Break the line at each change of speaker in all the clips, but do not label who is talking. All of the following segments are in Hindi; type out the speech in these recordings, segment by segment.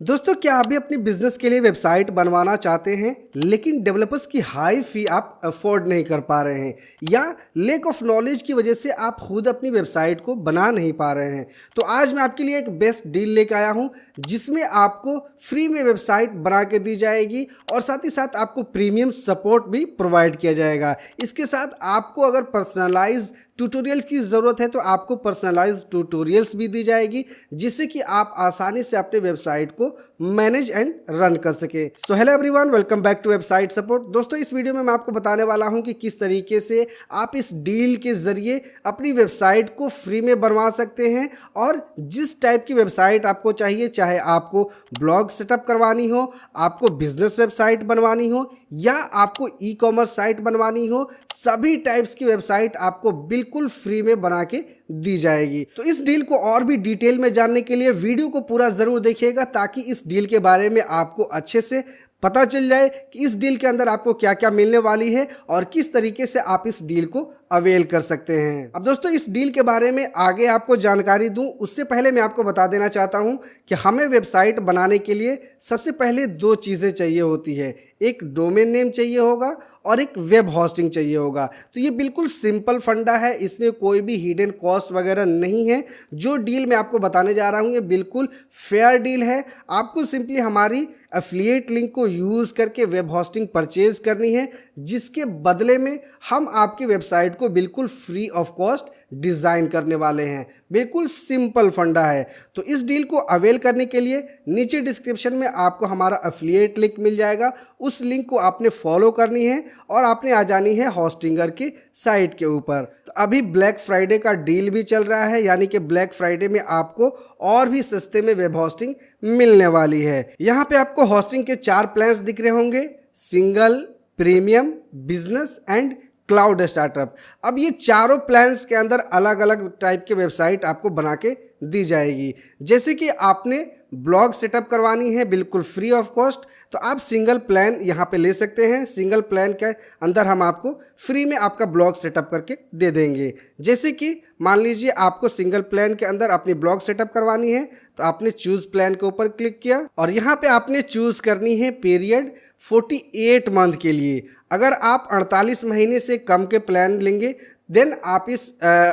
दोस्तों, क्या आप भी अपनी बिजनेस के लिए वेबसाइट बनवाना चाहते हैं लेकिन डेवलपर्स की हाई फी आप अफोर्ड नहीं कर पा रहे हैं या लेक ऑफ नॉलेज की वजह से आप खुद अपनी वेबसाइट को बना नहीं पा रहे हैं? तो आज मैं आपके लिए एक बेस्ट डील लेकर आया हूं जिसमें आपको फ्री में वेबसाइट बना के दी जाएगी और साथ ही साथ आपको प्रीमियम सपोर्ट भी प्रोवाइड किया जाएगा। इसके साथ आपको अगर पर्सनलाइज ट्यूटोरियल्स की ज़रूरत है तो आपको पर्सनलाइज ट्यूटोरियल्स भी दी जाएगी जिससे कि आप आसानी से अपने वेबसाइट को मैनेज एंड रन कर सके। So hello everyone, welcome back to website support. दोस्तों, इस वीडियो में मैं आपको बताने वाला हूं कि किस तरीके से आप इस डील के जरिए अपनी वेबसाइट को फ्री में बनवा सकते हैं और जिस टाइप की वेबसाइट आपको चाहिए, चाहे आपको ब्लॉग सेटअप करवानी हो, आपको बिजनेस वेबसाइट बनवानी हो या आपको ई कॉमर्स साइट बनवानी हो, सभी टाइप्स की वेबसाइट आपको बिल्कुल फ्री में बना के दी जाएगी। तो इस डील को और भी डिटेल में जानने के लिए वीडियो को पूरा जरूर देखिएगा ताकि इस डील के बारे में आपको अच्छे से पता चल जाए कि इस डील के अंदर आपको क्या क्या मिलने वाली है और किस तरीके से आप इस डील को अवेल कर सकते हैं। अब दोस्तों, इस डील के बारे में आगे आपको जानकारी दूं उससे पहले मैं आपको बता देना चाहता हूं कि हमें वेबसाइट बनाने के लिए सबसे पहले दो चीज़ें चाहिए होती है। एक डोमेन नेम चाहिए होगा और एक वेब होस्टिंग चाहिए होगा। तो ये बिल्कुल सिंपल फंडा है, इसमें कोई भी हिडन कॉस्ट वगैरह नहीं है। जो डील मैं आपको बताने जा रहा हूँ ये बिल्कुल फेयर डील है। आपको सिंपली हमारी एफिलिएट लिंक को यूज़ करके वेब होस्टिंग परचेज करनी है जिसके बदले में हम आपकी वेबसाइट को बिल्कुल फ्री ऑफ कॉस्ट डिज़ाइन करने वाले हैं। बिल्कुल सिंपल फंडा है। तो इस डील को अवेल करने के लिए नीचे डिस्क्रिप्शन में आपको हमारा एफिलिएट लिंक मिल जाएगा। उस लिंक को आपने फॉलो करनी है और आपने आ जानी है होस्टिंगर की साइट के ऊपर। तो अभी ब्लैक फ्राइडे का डील भी चल रहा है, यानी कि ब्लैक फ्राइडे में आपको और भी सस्ते में वेब होस्टिंग मिलने वाली है। यहाँ पे आपको होस्टिंग के 4 प्लान्स दिख रहे होंगे: single, premium, business and cloud startup. अब ये चारों प्लान्स के अंदर अलग अलग टाइप के वेबसाइट आपको बना के दी जाएगी। जैसे कि आपने ब्लॉग सेटअप करवानी है बिल्कुल फ्री ऑफ कॉस्ट, तो आप सिंगल प्लान यहाँ पे ले सकते हैं। सिंगल प्लान के अंदर हम आपको फ्री में आपका ब्लॉग सेटअप करके दे देंगे। जैसे कि मान लीजिए आपको सिंगल प्लान के अंदर अपनी ब्लॉग सेटअप करवानी है तो आपने चूज प्लान के ऊपर क्लिक किया और यहाँ पे आपने चूज करनी है पीरियड 48 मंथ के लिए। अगर आप 48 महीने से कम के प्लान लेंगे देन आप इस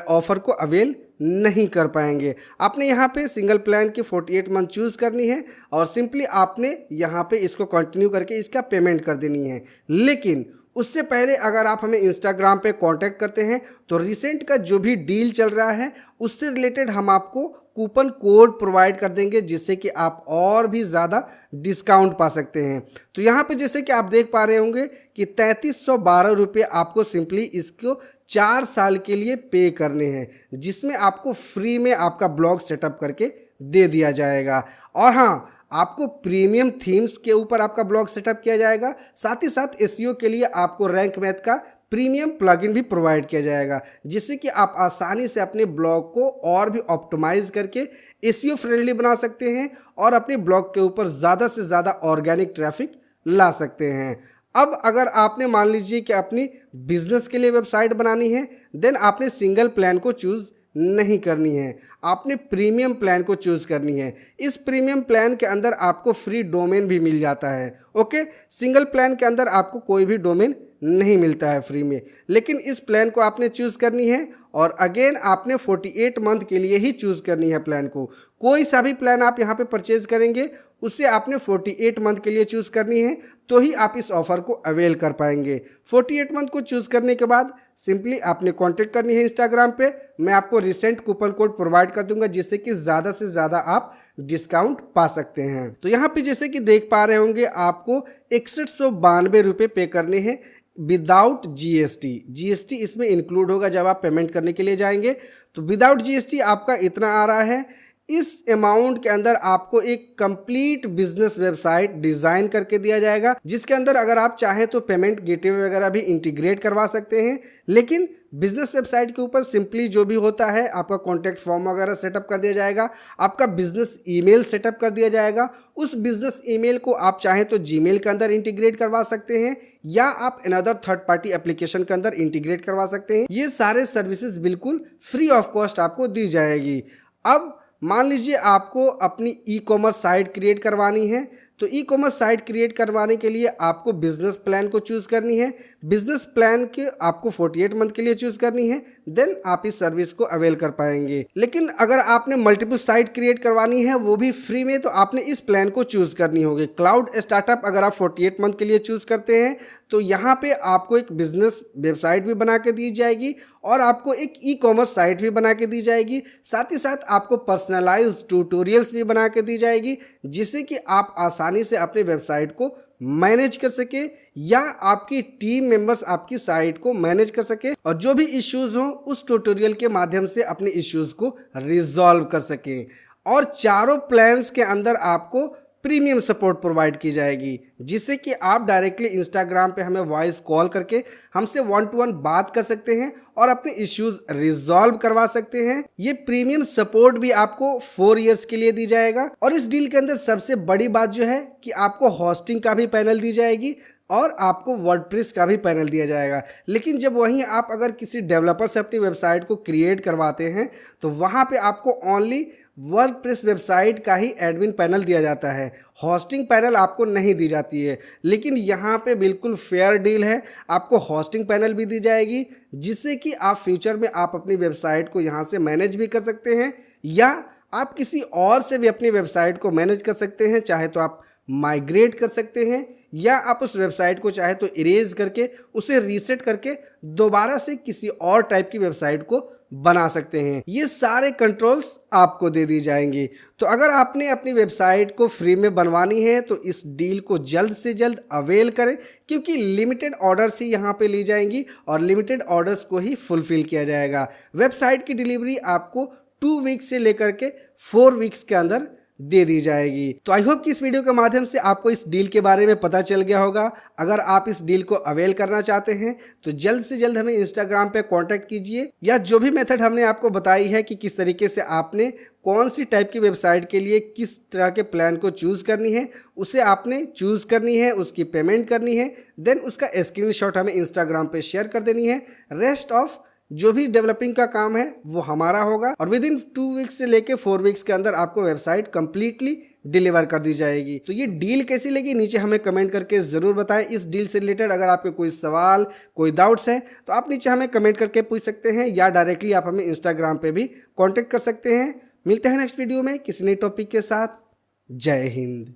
ऑफर को अवेल नहीं कर पाएंगे। आपने यहाँ पे सिंगल प्लान की 48 मंथ चूज़ करनी है और सिंपली आपने यहाँ पे इसको कंटिन्यू करके इसका पेमेंट कर देनी है। लेकिन उससे पहले अगर आप हमें इंस्टाग्राम पे कांटेक्ट करते हैं तो रिसेंट का जो भी डील चल रहा है उससे रिलेटेड हम आपको कूपन कोड प्रोवाइड कर देंगे जिससे कि आप और भी ज़्यादा डिस्काउंट पा सकते हैं। तो यहाँ पे जैसे कि आप देख पा रहे होंगे कि 3312 रुपये आपको सिंपली इसको 4 साल के लिए पे करने हैं जिसमें आपको फ्री में आपका ब्लॉग सेटअप करके दे दिया जाएगा। और हाँ, आपको प्रीमियम थीम्स के ऊपर आपका ब्लॉग सेटअप किया जाएगा। साथ ही साथ एसईओ के लिए आपको रैंक मैथ का प्रीमियम प्लगइन भी प्रोवाइड किया जाएगा जिससे कि आप आसानी से अपने ब्लॉग को और भी ऑप्टिमाइज करके एसईओ फ्रेंडली बना सकते हैं और अपने ब्लॉग के ऊपर ज़्यादा से ज़्यादा ऑर्गेनिक ट्रैफिक ला सकते हैं। अब अगर आपने मान लीजिए कि अपनी बिजनेस के लिए वेबसाइट बनानी है देन आपने सिंगल प्लान को चूज़ नहीं करनी है, आपने प्रीमियम प्लान को चूज़ करनी है। इस प्रीमियम प्लान के अंदर आपको फ्री डोमेन भी मिल जाता है। ओके, सिंगल प्लान के अंदर आपको कोई भी डोमेन नहीं मिलता है फ्री में, लेकिन इस प्लान को आपने चूज़ करनी है और अगेन आपने 48 मंथ के लिए ही चूज़ करनी है प्लान को। कोई सा भी प्लान आप यहाँ पे परचेज करेंगे उससे आपने 48 मंथ के लिए चूज़ करनी है तो ही आप इस ऑफर को अवेल कर पाएंगे। 48 मंथ को चूज़ करने के बाद सिंपली आपने कांटेक्ट करनी है इंस्टाग्राम पे। मैं आपको रिसेंट कूपन कोड प्रोवाइड कर दूंगा जिससे कि ज़्यादा से ज़्यादा आप डिस्काउंट पा सकते हैं। तो यहाँ पे जैसे कि देख पा रहे होंगे आपको 6192 रुपये पे करने हैं विदाउट जीएसटी। जीएसटी इसमें इंक्लूड होगा जब आप पेमेंट करने के लिए जाएंगे। तो विदाउट जीएसटी आपका इतना आ रहा है। इस अमाउंट के अंदर आपको एक कंप्लीट बिजनेस वेबसाइट डिजाइन करके दिया जाएगा जिसके अंदर अगर आप चाहें तो पेमेंट गेटवे वगैरह भी इंटीग्रेट करवा सकते हैं। लेकिन बिजनेस वेबसाइट के ऊपर सिंपली जो भी होता है आपका कॉन्टैक्ट फॉर्म वगैरह सेटअप कर दिया जाएगा, आपका बिजनेस ईमेल सेटअप कर दिया जाएगा। उस बिजनेस ईमेल को आप चाहें तो जीमेल के अंदर इंटीग्रेट करवा सकते हैं या आप अनदर थर्ड पार्टी एप्लीकेशन के अंदर इंटीग्रेट करवा सकते हैं। ये सारे सर्विसेज बिल्कुल फ्री ऑफ कॉस्ट आपको दी जाएगी। अब मान लीजिए आपको अपनी ई कॉमर्स साइट क्रिएट करवानी है, तो ई कॉमर्स साइट क्रिएट करवाने के लिए आपको बिजनेस प्लान को चूज़ करनी है। बिजनेस प्लान के आपको 48 मंथ के लिए चूज़ करनी है, देन आप इस सर्विस को अवेल कर पाएंगे। लेकिन अगर आपने मल्टीपल साइट क्रिएट करवानी है वो भी फ्री में, तो आपने इस प्लान को चूज़ करनी होगी। क्लाउड स्टार्टअप अगर आप 48 मंथ के लिए चूज़ करते हैं तो यहाँ पे आपको एक बिजनेस वेबसाइट भी बना के दी जाएगी और आपको एक ई कॉमर्स साइट भी बना के दी जाएगी। साथ ही साथ आपको पर्सनलाइज्ड ट्यूटोरियल्स भी बना के दी जाएगी, जिससे कि आप आसानी से अपने वेबसाइट को मैनेज कर सके या आपकी टीम मेंबर्स आपकी साइट को मैनेज कर सके और जो भी इश्यूज हो उस ट्यूटोरियल के माध्यम से अपने इश्यूज को रिजॉल्व कर सके। और चारों प्लान्स के अंदर आपको प्रीमियम सपोर्ट प्रोवाइड की जाएगी, जिससे कि आप डायरेक्टली इंस्टाग्राम पे हमें वॉइस कॉल करके हमसे 1-to-1 बात कर सकते हैं और अपने इश्यूज रिजॉल्व करवा सकते हैं। ये प्रीमियम सपोर्ट भी आपको 4 इयर्स के लिए दी जाएगा। और इस डील के अंदर सबसे बड़ी बात जो है कि आपको होस्टिंग का भी पैनल दी जाएगी और आपको वर्डप्रेस का भी पैनल दिया जाएगा। लेकिन जब वहीं आप अगर किसी डेवलपर से अपनी वेबसाइट को क्रिएट करवाते हैं तो वहाँ पे आपको ओनली वर्डप्रेस वेबसाइट का ही एडमिन पैनल दिया जाता है, होस्टिंग पैनल आपको नहीं दी जाती है। लेकिन यहाँ पे बिल्कुल फेयर डील है, आपको होस्टिंग पैनल भी दी जाएगी, जिससे कि आप फ्यूचर में आप अपनी वेबसाइट को यहाँ से मैनेज भी कर सकते हैं या आप किसी और से भी अपनी वेबसाइट को मैनेज कर सकते हैं। चाहे तो आप माइग्रेट कर सकते हैं या आप उस वेबसाइट को चाहे तो इरेज करके उसे रीसेट करके दोबारा से किसी और टाइप की वेबसाइट को बना सकते हैं। ये सारे कंट्रोल्स आपको दे दी जाएंगी। तो अगर आपने अपनी वेबसाइट को फ्री में बनवानी है तो इस डील को जल्द से जल्द अवेल करें, क्योंकि लिमिटेड ऑर्डर्स ही यहाँ पे ली जाएंगी और लिमिटेड ऑर्डर्स को ही फुलफिल किया जाएगा। वेबसाइट की डिलीवरी आपको 2 वीक्स से लेकर के 4 वीक्स के अंदर दे दी जाएगी। तो आई होप कि इस वीडियो के माध्यम से आपको इस डील के बारे में पता चल गया होगा। अगर आप इस डील को अवेल करना चाहते हैं तो जल्द से जल्द हमें इंस्टाग्राम पे कांटेक्ट कीजिए, या जो भी मेथड हमने आपको बताई है कि किस तरीके से आपने कौन सी टाइप की वेबसाइट के लिए किस तरह के प्लान को चूज़ करनी है, उसे आपने चूज़ करनी है, उसकी पेमेंट करनी है, देन उसका स्क्रीनशॉट हमें इंस्टाग्राम पे शेयर कर देनी है। रेस्ट ऑफ जो भी डेवलपिंग का काम है वो हमारा होगा और विद इन 2 वीक्स से लेके 4 वीक्स के अंदर आपको वेबसाइट कंप्लीटली डिलीवर कर दी जाएगी। तो ये डील कैसी लगी नीचे हमें कमेंट करके ज़रूर बताएं। इस डील से रिलेटेड अगर आपके कोई सवाल कोई डाउट्स है तो आप नीचे हमें कमेंट करके पूछ सकते हैं या डायरेक्टली आप हमें इंस्टाग्राम पे भी कॉन्टेक्ट कर सकते हैं। मिलते हैं नेक्स्ट वीडियो में किसी नए टॉपिक के साथ। जय हिंद।